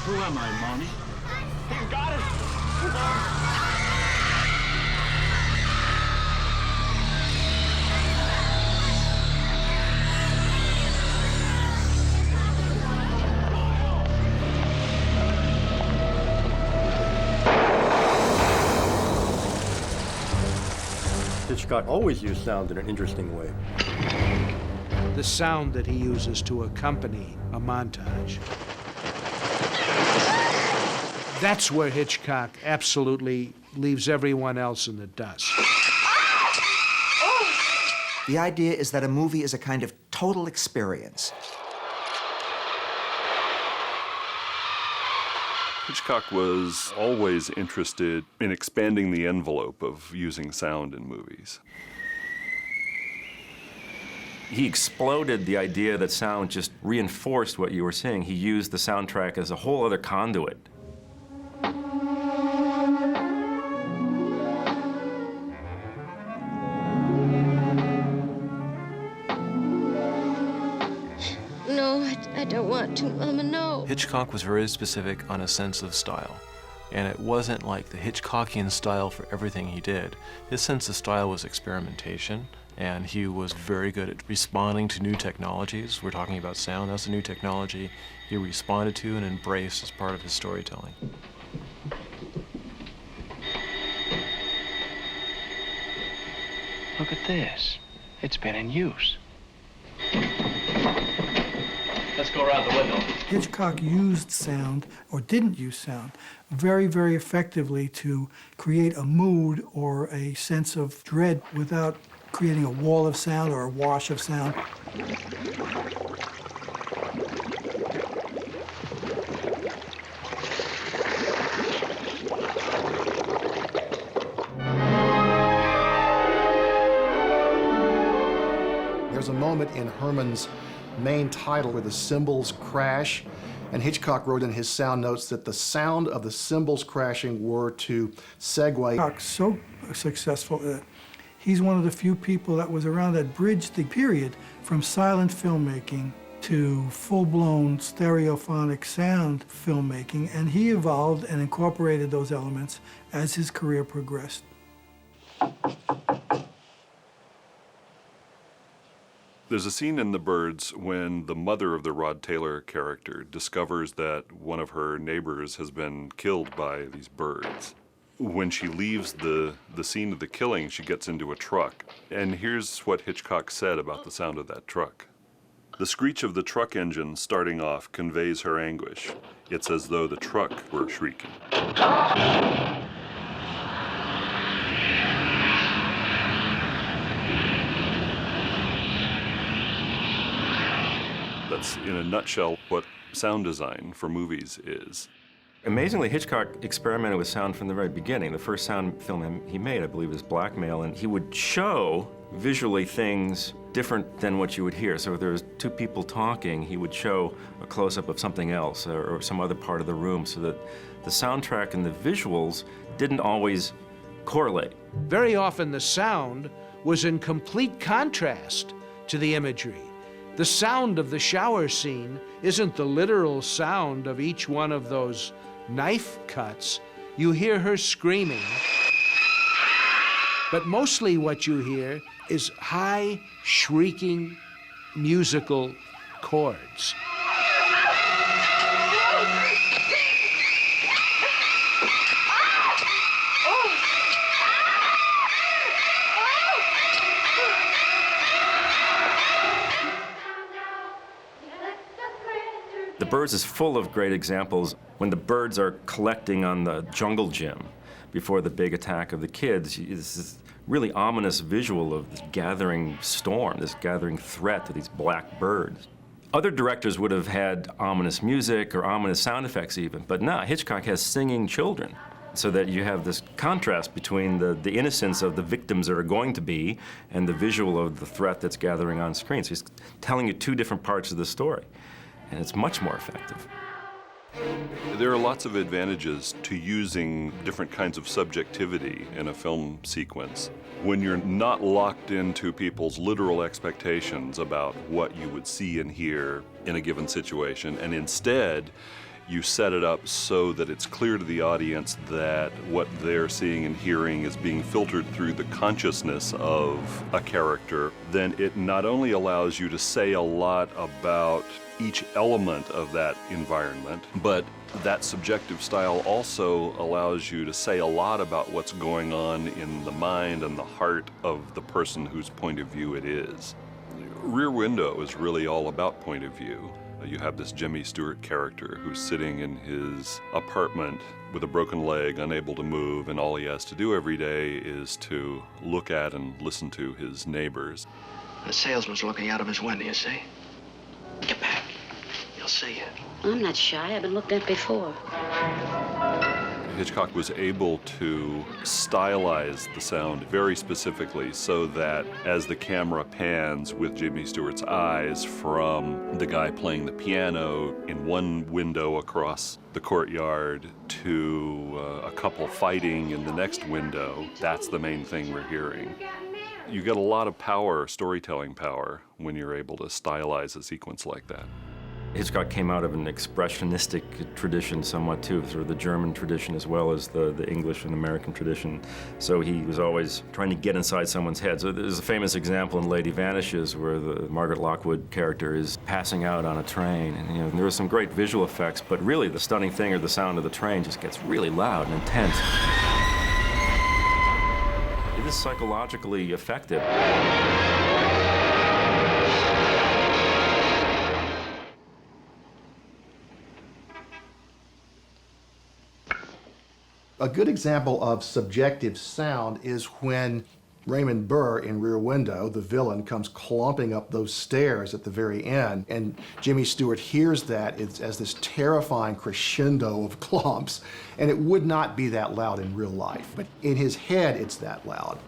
Who am I, Mommy? He's got it! Hitchcock always used sound in an interesting way. The sound that he uses to accompany a montage. That's where Hitchcock absolutely leaves everyone else in the dust. The idea is that a movie is a kind of total experience. Hitchcock was always interested in expanding the envelope of using sound in movies. He exploded the idea that sound just reinforced what you were seeing. He used the soundtrack as a whole other conduit. No, I don't want to, Mama, no. Hitchcock was very specific on a sense of style. And it wasn't like the Hitchcockian style for everything he did. His sense of style was experimentation, and he was very good at responding to new technologies. We're talking about sound, that's a new technology he responded to and embraced as part of his storytelling. Look at this. It's been in use. Let's go around the window. Hitchcock used sound, or didn't use sound, very, very effectively to create a mood or a sense of dread without creating a wall of sound or a wash of sound. There's a moment in Herman's main title where the cymbals crash, and Hitchcock wrote in his sound notes that the sound of the cymbals crashing were to segue. Hitchcock's so successful that he's one of the few people that was around that bridged the period from silent filmmaking to full-blown stereophonic sound filmmaking, and he evolved and incorporated those elements as his career progressed. There's a scene in The Birds when the mother of the Rod Taylor character discovers that one of her neighbors has been killed by these birds. When she leaves the scene of the killing, she gets into a truck. And here's what Hitchcock said about the sound of that truck. The screech of the truck engine starting off conveys her anguish. It's as though the truck were shrieking. That's, in a nutshell, what sound design for movies is. Amazingly, Hitchcock experimented with sound from the very beginning. The first sound film he made, I believe, is Blackmail, and he would show visually things different than what you would hear. So if there was two people talking, he would show a close-up of something else or some other part of the room so that the soundtrack and the visuals didn't always correlate. Very often the sound was in complete contrast to the imagery. The sound of the shower scene isn't the literal sound of each one of those knife cuts. You hear her screaming, but mostly what you hear is high, shrieking musical chords. The Birds is full of great examples. When the birds are collecting on the jungle gym before the big attack of the kids, it's this really ominous visual of this gathering storm, this gathering threat to these black birds. Other directors would have had ominous music or ominous sound effects even, but no, Hitchcock has singing children. So that you have this contrast between the innocence of the victims that are going to be and the visual of the threat that's gathering on screen. So he's telling you two different parts of the story, and it's much more effective. There are lots of advantages to using different kinds of subjectivity in a film sequence. When you're not locked into people's literal expectations about what you would see and hear in a given situation, and instead You set it up so that it's clear to the audience that what they're seeing and hearing is being filtered through the consciousness of a character. Then it not only allows you to say a lot about each element of that environment, but that subjective style also allows you to say a lot about what's going on in the mind and the heart of the person whose point of view it is. Rear Window is really all about point of view. You have this Jimmy Stewart character who's sitting in his apartment with a broken leg, unable to move, and all he has to do every day is to look at and listen to his neighbors. The salesman's looking out of his window, you see? Get back. He'll see you. I'm not shy. I've been looked at before. Hitchcock was able to stylize the sound very specifically so that as the camera pans with Jimmy Stewart's eyes from the guy playing the piano in one window across the courtyard to a couple fighting in the next window, that's the main thing we're hearing. You get a lot of power, storytelling power, when you're able to stylize a sequence like that. Hitchcock came out of an expressionistic tradition somewhat too, sort of the German tradition as well as the English and American tradition. So he was always trying to get inside someone's head. So there's a famous example in Lady Vanishes where the Margaret Lockwood character is passing out on a train. And there were some great visual effects, but really the stunning thing or the sound of the train just gets really loud and intense. It is psychologically effective. A good example of subjective sound is when Raymond Burr in Rear Window, the villain, comes clumping up those stairs at the very end, and Jimmy Stewart hears that as this terrifying crescendo of clumps, and it would not be that loud in real life, but in his head it's that loud.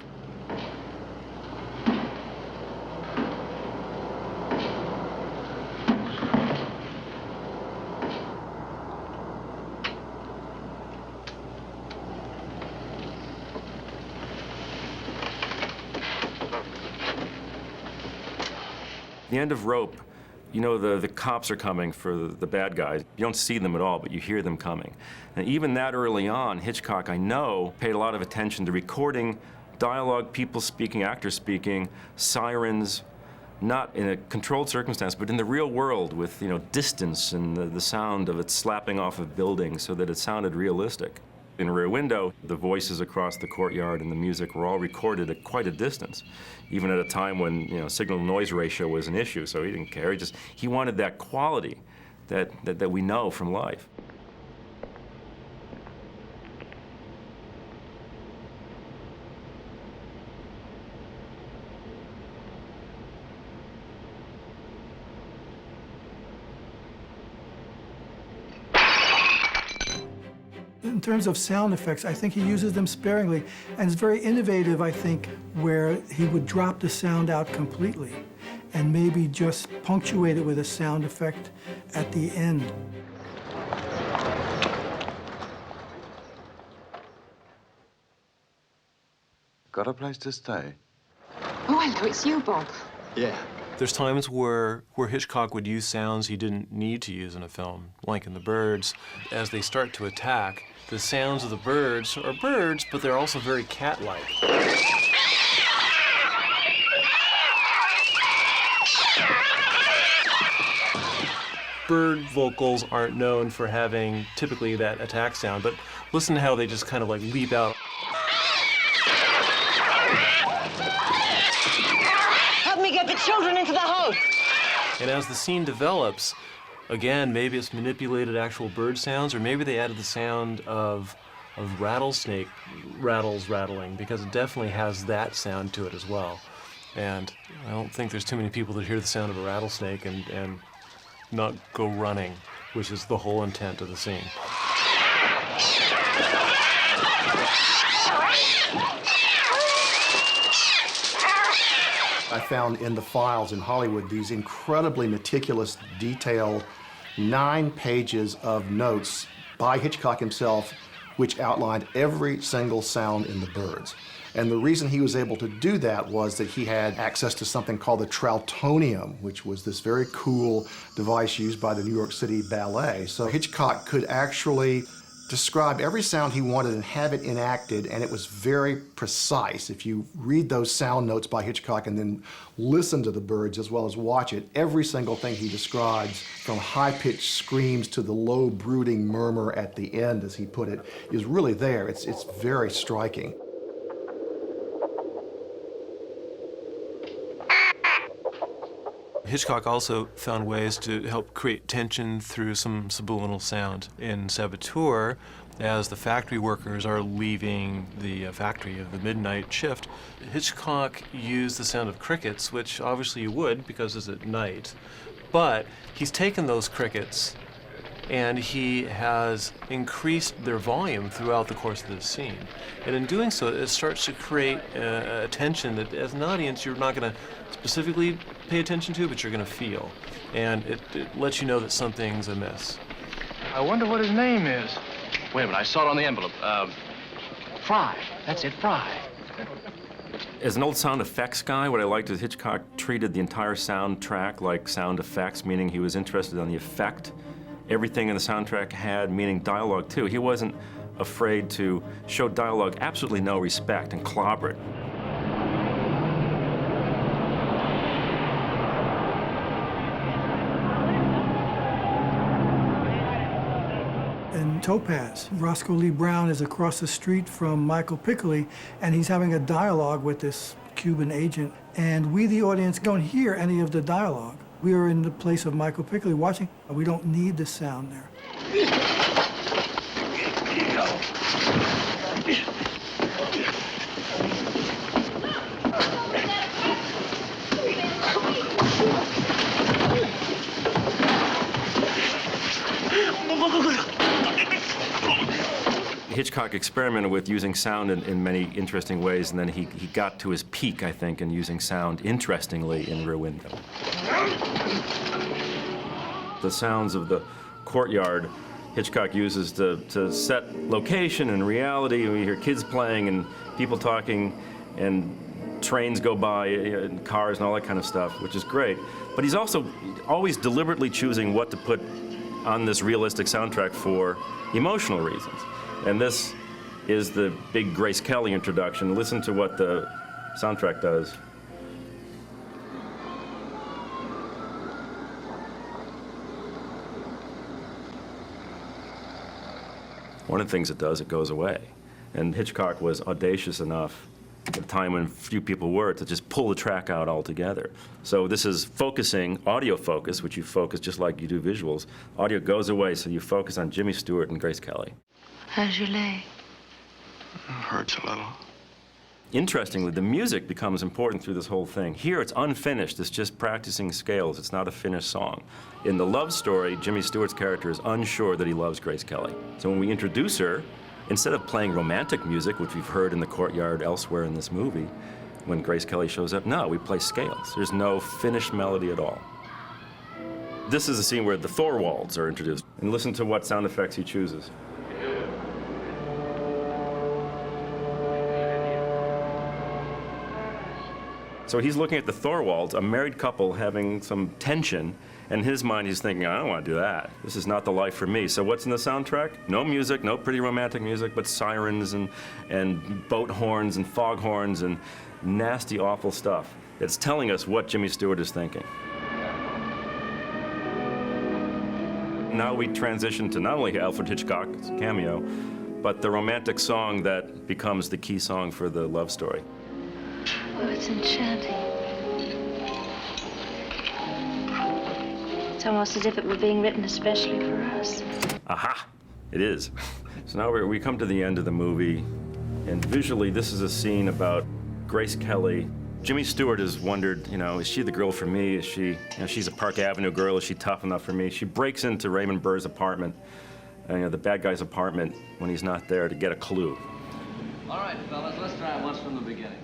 The end of Rope, the cops are coming for the bad guys. You don't see them at all, but you hear them coming. And even that early on, Hitchcock, I know, paid a lot of attention to recording dialogue, people speaking, actors speaking, sirens, not in a controlled circumstance, but in the real world with, distance and the sound of it slapping off of buildings so that it sounded realistic. In Rear Window, the voices across the courtyard and the music were all recorded at quite a distance, even at a time when signal-to-noise ratio was an issue, so he didn't care. He wanted that quality that we know from life. In terms of sound effects, I think he uses them sparingly, and it's very innovative, I think, where he would drop the sound out completely and maybe just punctuate it with a sound effect at the end. Got a place to stay? Oh, hello, it's you, Bob. Yeah. There's times where Hitchcock would use sounds he didn't need to use in a film, like in The Birds. As they start to attack, the sounds of the birds are birds, but they're also very cat-like. Bird vocals aren't known for having typically that attack sound, but listen to how they just kind of like leap out. Help me get the children into the house. And as the scene develops, again, maybe it's manipulated actual bird sounds, or maybe they added the sound of rattlesnake rattling, because it definitely has that sound to it as well. And I don't think there's too many people that hear the sound of a rattlesnake and not go running, which is the whole intent of the scene. I found in the files in Hollywood these incredibly meticulous, detailed 9 pages of notes by Hitchcock himself, which outlined every single sound in The Birds. And the reason he was able to do that was that he had access to something called the Troutonium, which was this very cool device used by the New York City Ballet. So Hitchcock could actually describe every sound he wanted and have it enacted, and it was very precise. If you read those sound notes by Hitchcock and then listen to the birds as well as watch it, every single thing he describes, from high-pitched screams to the low brooding murmur at the end, as he put it, is really there. It's very striking. Hitchcock also found ways to help create tension through some subliminal sound. In Saboteur, as the factory workers are leaving the factory of the midnight shift, Hitchcock used the sound of crickets, which obviously you would because it's at night, but he's taken those crickets and he has increased their volume throughout the course of this scene. And in doing so, it starts to create a tension that, as an audience, you're not going to specifically pay attention to, but you're going to feel. And it lets you know that something's amiss. I wonder what his name is. Wait a minute, I saw it on the envelope. Fry. That's it, Fry. As an old sound effects guy, what I liked is Hitchcock treated the entire soundtrack like sound effects, meaning he was interested in the effect. Everything in the soundtrack had meaning dialogue, too. He wasn't afraid to show dialogue absolutely no respect and clobber it. In Topaz, Roscoe Lee Brown is across the street from Michael Piccoli, and he's having a dialogue with this Cuban agent, and we, the audience, don't hear any of the dialogue. We are in the place of Michael Piccoli watching. We don't need the sound there. Hitchcock experimented with using sound in many interesting ways, and then he got to his peak, I think, in using sound interestingly in Rear Window. The sounds of the courtyard Hitchcock uses to set location and reality. We hear kids playing and people talking and trains go by, and cars and all that kind of stuff, which is great. But he's also always deliberately choosing what to put on this realistic soundtrack for emotional reasons. And this is the big Grace Kelly introduction. Listen to what the soundtrack does. One of the things it does, it goes away. And Hitchcock was audacious enough at a time when few people were to just pull the track out altogether. So this is focusing, audio focus, which you focus just like you do visuals. Audio goes away, so you focus on Jimmy Stewart and Grace Kelly. How's your leg? Hurts a little. Interestingly, the music becomes important through this whole thing. Here, it's unfinished. It's just practicing scales. It's not a finished song. In the love story, Jimmy Stewart's character is unsure that he loves Grace Kelly. So when we introduce her, instead of playing romantic music, which we've heard in the courtyard elsewhere in this movie, when Grace Kelly shows up, no, we play scales. There's no finished melody at all. This is a scene where the Thorwalds are introduced. And listen to what sound effects he chooses. So he's looking at the Thorwalds, a married couple having some tension. And in his mind, he's thinking, I don't want to do that. This is not the life for me. So what's in the soundtrack? No music, no pretty romantic music, but sirens and boat horns and foghorns and nasty, awful stuff. It's telling us what Jimmy Stewart is thinking. Now we transition to not only Alfred Hitchcock's cameo, but the romantic song that becomes the key song for the love story. Oh, it's enchanting. It's almost as if it were being written especially for us. Aha! It is. So now we come to the end of the movie, and visually this is a scene about Grace Kelly. Jimmy Stewart has wondered, is she the girl for me? Is she, she's a Park Avenue girl, is she tough enough for me? She breaks into Raymond Burr's apartment, the bad guy's apartment, when he's not there to get a clue. All right, fellas, let's try it once from the beginning.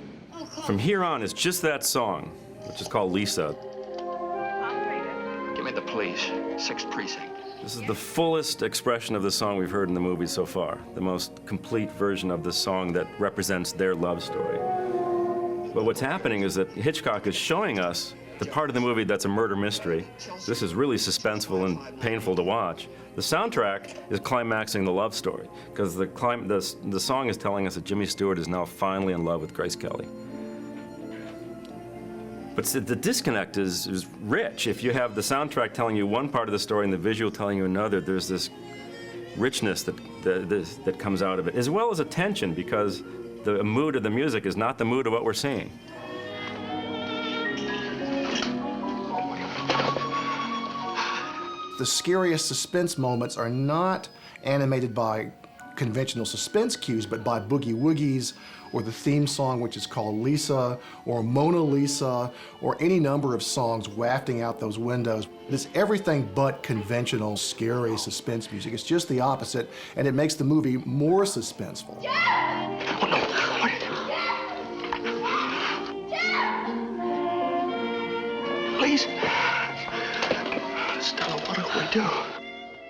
From here on, it's just that song, which is called Lisa. Give me the police. 6th precinct. This is the fullest expression of the song we've heard in the movie so far, the most complete version of the song that represents their love story. But what's happening is that Hitchcock is showing us the part of the movie that's a murder mystery. This is really suspenseful and painful to watch. The soundtrack is climaxing the love story, because the song is telling us that Jimmy Stewart is now finally in love with Grace Kelly. But the disconnect is rich. If you have the soundtrack telling you one part of the story and the visual telling you another, there's this richness that comes out of it, as well as a tension, because the mood of the music is not the mood of what we're seeing. The scariest suspense moments are not animated by conventional suspense cues, but by boogie woogies, or the theme song, which is called Lisa, or Mona Lisa, or any number of songs wafting out those windows. It's everything but conventional, scary suspense music. It's just the opposite, and it makes the movie more suspenseful. Please. Stella, what do we do?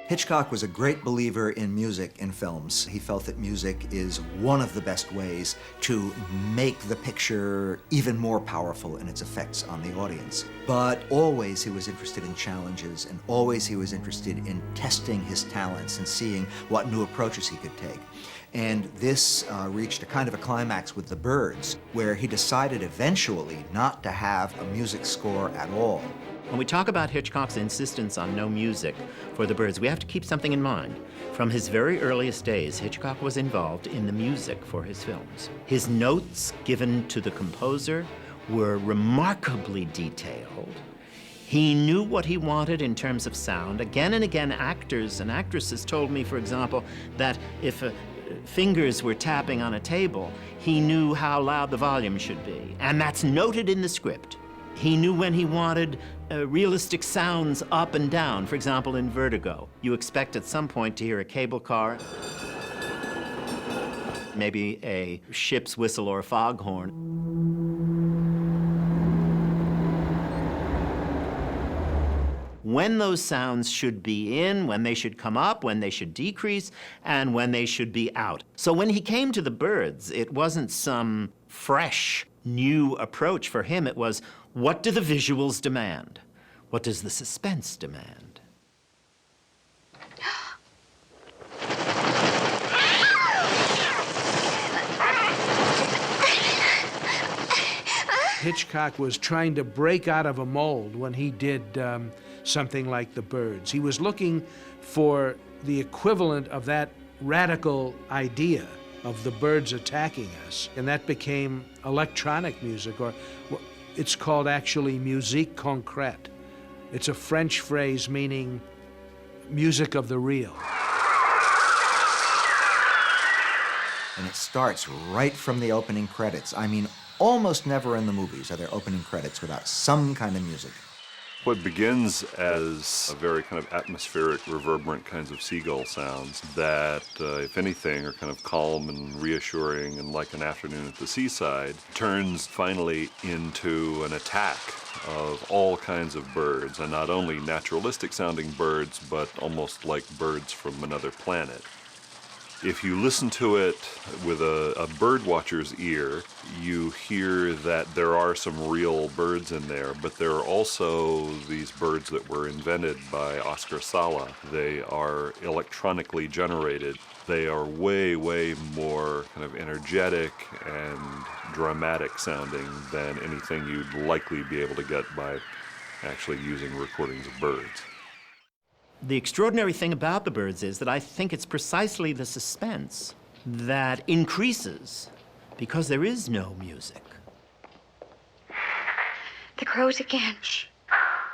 Hitchcock was a great believer in music in films. He felt that music is one of the best ways to make the picture even more powerful in its effects on the audience. But always he was interested in challenges, and always he was interested in testing his talents and seeing what new approaches he could take. And this reached a kind of a climax with The Birds, where he decided eventually not to have a music score at all. When we talk about Hitchcock's insistence on no music for The Birds, we have to keep something in mind. From his very earliest days, Hitchcock was involved in the music for his films. His notes given to the composer were remarkably detailed. He knew what he wanted in terms of sound. Again and again, actors and actresses told me, for example, that if fingers were tapping on a table, he knew how loud the volume should be. And that's noted in the script. He knew when he wanted realistic sounds up and down. For example, in Vertigo, you expect at some point to hear a cable car, maybe a ship's whistle or a foghorn. When those sounds should be in, when they should come up, when they should decrease, and when they should be out. So when he came to The Birds, it wasn't some fresh, new approach for him. It was, what do the visuals demand? What does the suspense demand? Hitchcock was trying to break out of a mold when he did something like The Birds. He was looking for the equivalent of that radical idea of the birds attacking us, and that became electronic music, or it's called actually musique concrète. It's a French phrase meaning music of the real. And it starts right from the opening credits. I mean, almost never in the movies are there opening credits without some kind of music. What begins as a very kind of atmospheric, reverberant kinds of seagull sounds that, if anything, are kind of calm and reassuring and like an afternoon at the seaside, turns finally into an attack of all kinds of birds, and not only naturalistic sounding birds, but almost like birds from another planet. If you listen to it with a bird watcher's ear, you hear that there are some real birds in there, but there are also these birds that were invented by Oscar Sala. They are electronically generated. They are way, way more kind of energetic and dramatic sounding than anything you'd likely be able to get by actually using recordings of birds. The extraordinary thing about The Birds is that I think it's precisely the suspense that increases because there is no music. The crows again. Shh.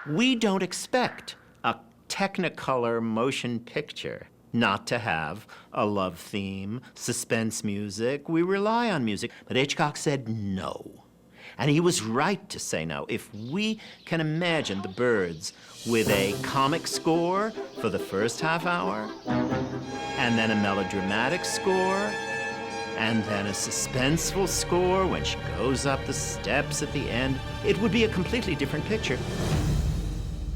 We don't expect a Technicolor motion picture not to have a love theme, suspense music. We rely on music. But Hitchcock said no. And he was right to say no. If we can imagine The Birds with a comic score for the first half hour, and then a melodramatic score, and then a suspenseful score when she goes up the steps at the end, it would be a completely different picture.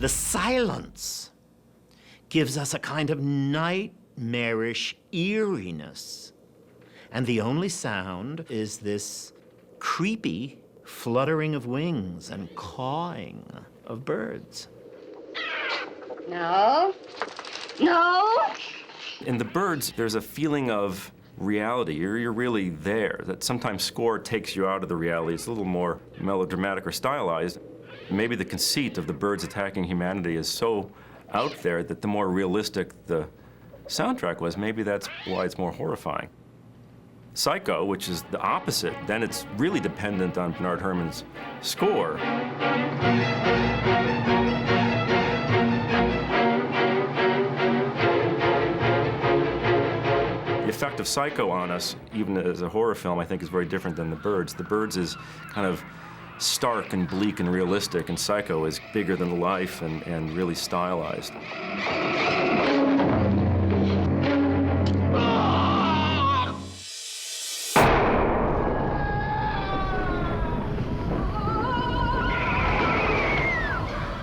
The silence gives us a kind of nightmarish eeriness. And the only sound is this creepy fluttering of wings and cawing of birds. No. No. In the birds, there's a feeling of reality. You're really there. That sometimes score takes you out of the reality. It's a little more melodramatic or stylized. Maybe the conceit of the birds attacking humanity is so out there that the more realistic the soundtrack was, maybe that's why it's more horrifying. Psycho, which is the opposite, then it's really dependent on Bernard Herrmann's score. The effect of Psycho on us, even as a horror film, I think is very different than The Birds. The Birds is kind of stark and bleak and realistic, and Psycho is bigger than life and really stylized.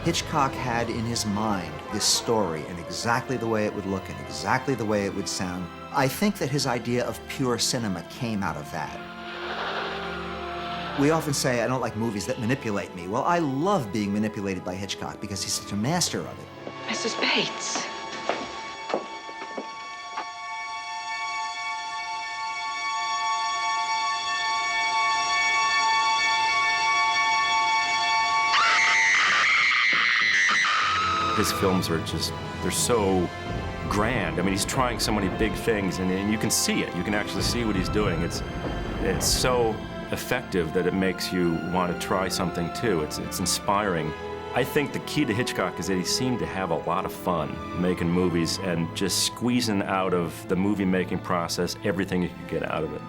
Hitchcock had in his mind this story and exactly the way it would look and exactly the way it would sound. I think that his idea of pure cinema came out of that. We often say, I don't like movies that manipulate me. Well, I love being manipulated by Hitchcock because he's such a master of it. Mrs. Bates. His films are just, they're so grand. I mean, he's trying so many big things, and you can see it. You can actually see what he's doing. It's so effective that it makes you want to try something too. It's inspiring. I think the key to Hitchcock is that he seemed to have a lot of fun making movies and just squeezing out of the movie-making process everything you could get out of it.